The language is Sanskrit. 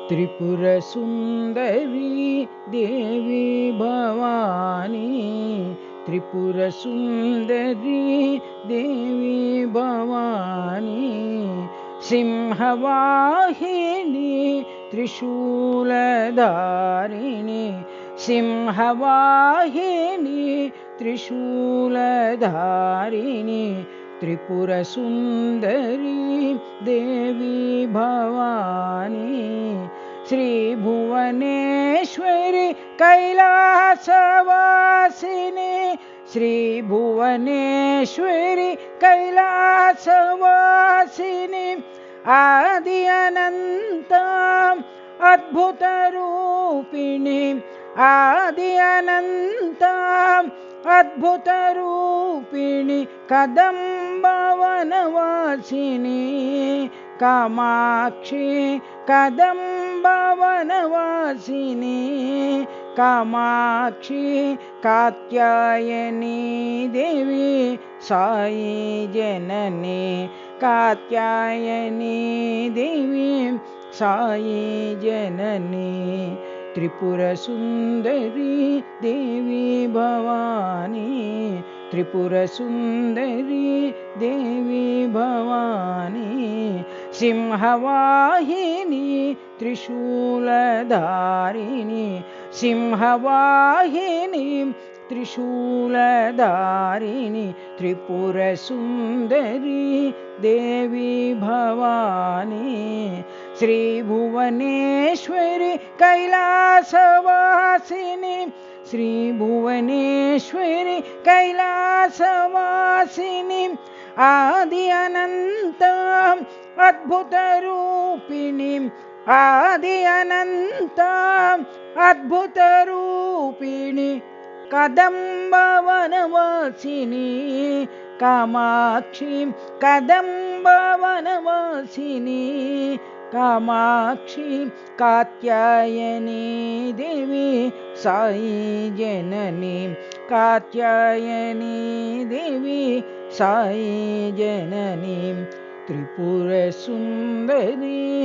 त्रिपुरसुन्दरी देवी भवानी, त्रिपुरसुन्दरी देवी भवानी, सिंहवाहिनी त्रिशूलधारिणी, सिंहवाहिनी त्रिशूलधारिणी, त्रिपुरसुन्दरी देवी भवानी, श्रीभुवनेश्वरी कैलासवासिनी, श्रीभुवनेश्वरी कैलासवासिनी, आदि अनंता अद्भुतरूपिणी, आदि अनंता अद्भुतरूपिणी, कदम्बवनवासिनी, कामाक्षी कदम्बवनवासिनी, कामाक्षी कात्यायनी देवी साई जननी, कात्यायनी देवी साई जननी, त्रिपुरसुन्दरी देवी भवानी, त्रिपुरसुन्दरी देवी भवानी, सिंहवाहिनी त्रिशूलधारिणी, सिंहवाहिनी त्रिशूलधारिणी, त्रिपुरसुन्दरी देवी भवानी, श्रीभुवनेश्वरी कैलासवासिनी, श्रीभुवनेश्वरी कैलासवासिनी, आदि अनंता अद्भुतरूपिणी, आदि अनंता अद्भुतरूपिणी, कदम्बवनवासिनी, कामाक्षी कदम्बवनवासिनी, कामाक्षी कात्यायनी देवी साई जननी, कात्यायनी देवी साई जननी, त्रिपुरसुन्दरी।